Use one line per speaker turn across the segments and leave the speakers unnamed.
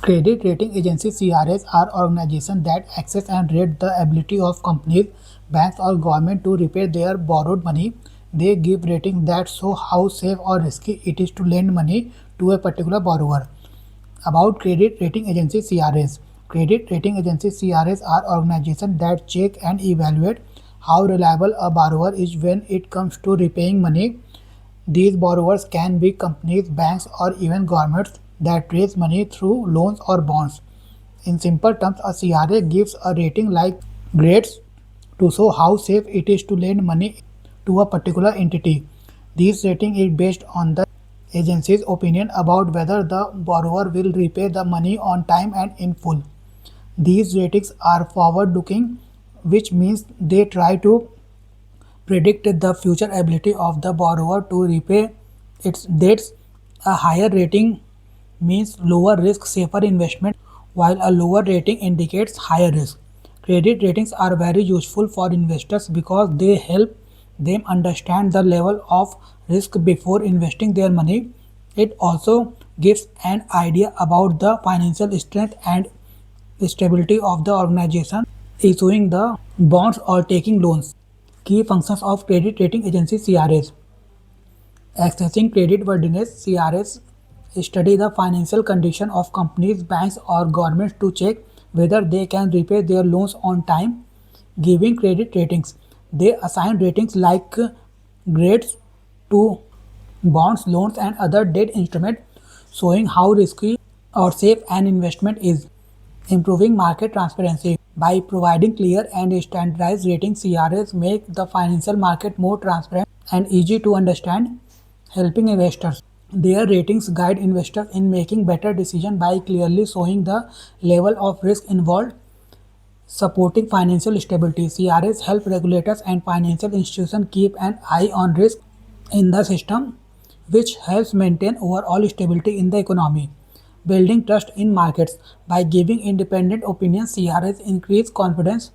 Credit rating agencies (CRAs) are organizations that assess and rate the ability of companies, banks, or government to repay their borrowed money. They give ratings that show how safe or risky it is to lend money to a particular borrower. About credit rating agencies (CRAs). Credit rating agencies (CRAs) are organizations that check and evaluate how reliable a borrower is when it comes to repaying money. These borrowers can be companies, banks, or even governments that raise money through loans or bonds. In simple terms, a CRA gives a rating like grades to show how safe it is to lend money to a particular entity. This rating is based on the agency's opinion about whether the borrower will repay the money on time and in full. These ratings are forward looking, which means they try to predict the future ability of the borrower to repay its debts. A higher rating means lower risk, safer investment, while a lower rating indicates higher risk. Credit ratings are very useful for investors because they help them understand the level of risk before investing their money. It also gives an idea about the financial strength and stability of the organization issuing the bonds or taking loans. Key functions of credit rating agencies (CRAs). Assessing creditworthiness, CRAs study the financial condition of companies, banks, or governments to check whether they can repay their loans on time. Giving credit ratings, they assign ratings like grades to bonds, loans, and other debt instruments, showing how risky or safe an investment is. Improving market transparency. By providing clear and standardized ratings, CRAs make the financial market more transparent and easy to understand, helping investors. Their ratings guide investors in making better decisions by clearly showing the level of risk involved. Supporting financial stability, CRAs help regulators and financial institutions keep an eye on risk in the system, which helps maintain overall stability in the economy. Building trust in markets. By giving independent opinions, CRAs increase confidence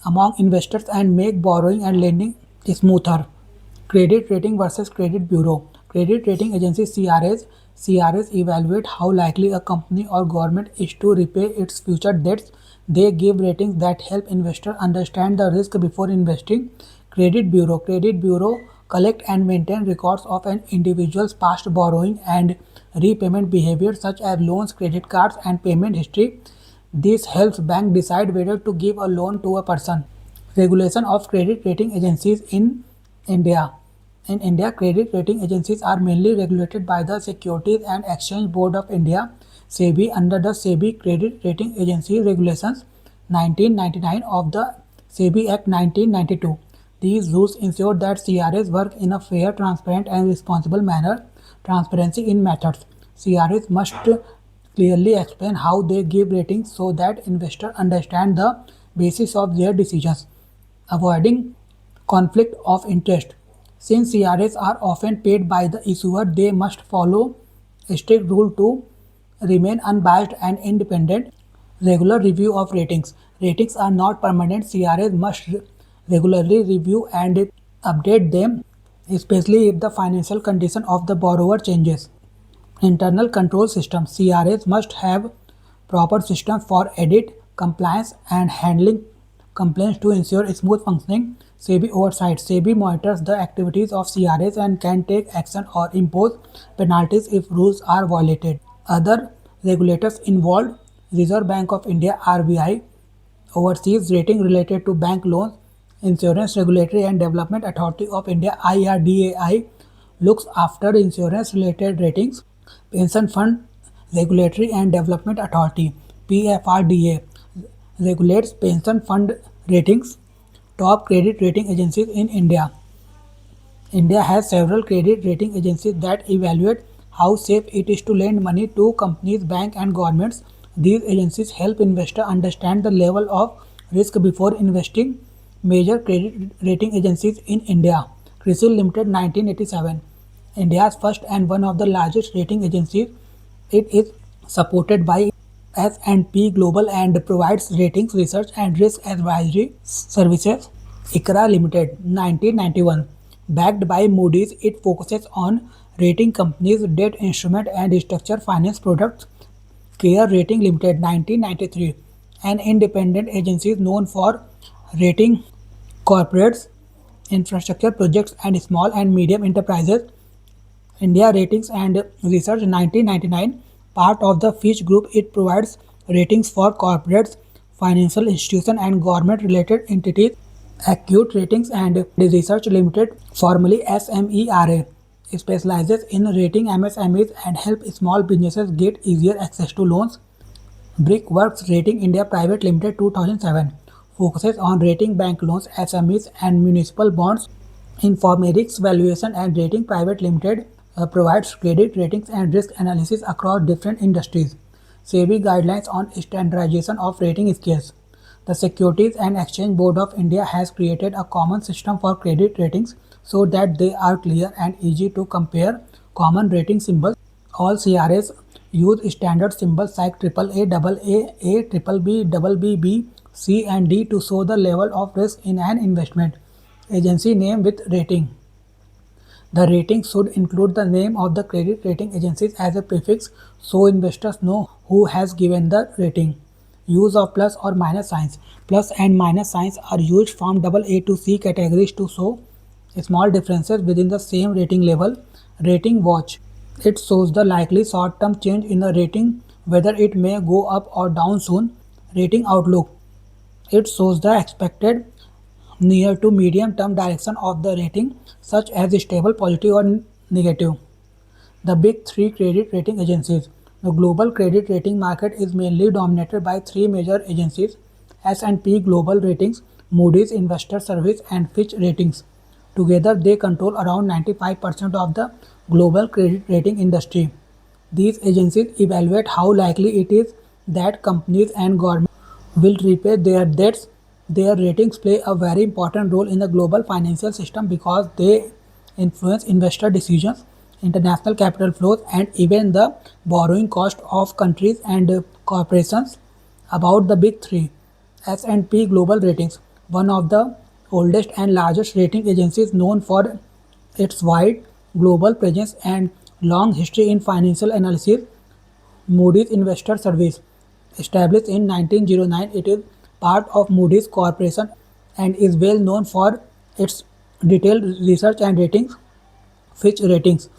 among investors and make borrowing and lending smoother. Credit rating versus credit bureau. Credit rating agencies (CRAs) evaluate how likely a company or government is to repay its future debts. They give ratings that help investors understand the risk before investing. Credit bureau collect and maintain records of an individual's past borrowing and repayment behavior such as loans, credit cards, and payment history. This helps banks decide whether to give a loan to a person. Regulation of credit rating agencies in India. In India, credit rating agencies are mainly regulated by the Securities and Exchange Board of India (SEBI) under the SEBI Credit Rating Agency Regulations 1999 of the SEBI Act 1992. These rules ensure that CRAs work in a fair, transparent, and responsible manner. Transparency in methods. CRAs must clearly explain how they give ratings so that investors understand the basis of their decisions. Avoiding conflict of interest. Since CRAs are often paid by the issuer, they must follow strict rules to remain unbiased and independent. Regular review of ratings. Ratings are not permanent. CRAs must regularly review and update them, especially if the financial condition of the borrower changes. Internal control system. CRAs must have proper systems for audit, compliance, and handling complaints to ensure smooth functioning. SEBI oversight. SEBI monitors the activities of CRAs and can take action or impose penalties if rules are violated. Other regulators involved: Reserve Bank of India (RBI) oversees rating related to bank loans. Insurance Regulatory and Development Authority of India (IRDAI) looks after insurance-related ratings. Pension Fund Regulatory and Development Authority (PFRDA) regulates pension fund ratings. Top credit rating agencies in India. India has several credit rating agencies that evaluate how safe it is to lend money to companies, banks, and governments. These agencies help investors understand the level of risk before investing. Major credit rating agencies in India. CRISIL Limited 1987. India's first and one of the largest rating agencies. It is supported by S&P Global and provides ratings, research, and risk advisory services. ICRA Limited 1991. Backed by Moody's, it focuses on rating companies, debt instruments, and structured finance products. CARE Rating Limited, 1993, an independent agency known for rating corporates, infrastructure projects, and small and medium enterprises. India Ratings and Research, 1999, part of the Fitch Group. It provides ratings for corporates, financial institutions, and government-related entities. Acute Ratings and Research Limited, formerly SMERA, specializes in rating MSMEs and help small businesses get easier access to loans. Brickworks Rating India Private Limited, 2007, focuses on rating bank loans, SMEs, and municipal bonds. Informerix Valuation and Rating Private Limited provides credit ratings and risk analysis across different industries. SEBI guidelines on standardization of rating scales. The Securities and Exchange Board of India has created a common system for credit ratings so that they are clear and easy to compare. Common rating symbols. All CRAs use standard symbols like AAA, AA, A, BBB, BBB, C, and D to show the level of risk in an investment. Agency name with rating. The rating should include the name of the credit rating agencies as a prefix so investors know who has given the rating. Use of plus or minus signs. Plus and minus signs are used from AA to C categories to show small differences within the same rating level. Rating watch. It shows the likely short-term change in the rating, whether it may go up or down soon. Rating outlook. It shows the expected near to medium term direction of the rating, such as stable, positive, or negative. The big three credit rating agencies. The global credit rating market is mainly dominated by three major agencies: S&P Global Ratings, Moody's Investor Service, and Fitch Ratings. Together, they control around 95% of the global credit rating industry. These agencies evaluate how likely it is that companies and governments will repay their debts. Their ratings play a very important role in the global financial system because they influence investor decisions, international capital flows, and even the borrowing cost of countries and corporations. About the big three, S&P Global Ratings, one of the oldest and largest rating agencies known for its wide global presence and long history in financial analysis. Moody's Investor Service, established in 1909, it is part of Moody's Corporation and is well known for its detailed research and ratings. Fitch Ratings,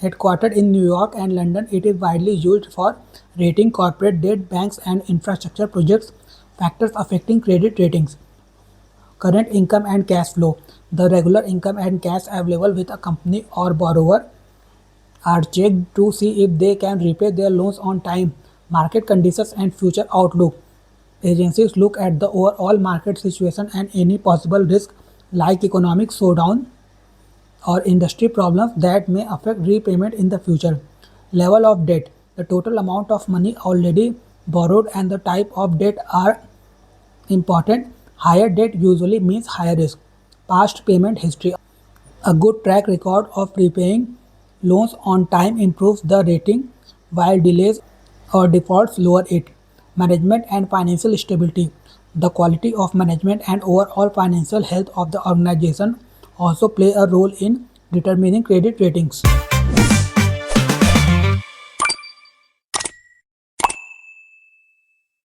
headquartered in New York and London, it is widely used for rating corporate debt, banks, and infrastructure projects. Factors affecting credit ratings. Current income and cash flow. The regular income and cash available with a company or borrower are checked to see if they can repay their loans on time. Market conditions and future outlook. Agencies look at the overall market situation and any possible risk like economic slowdown or industry problems that may affect repayment in the future. Level of debt. The total amount of money already borrowed and the type of debt are important. Higher debt usually means higher risk. Past payment history. A good track record of repaying loans on time improves the rating, while delays or defaults lower it. Management and financial stability. The quality of management and overall financial health of the organization also play a role in determining credit ratings.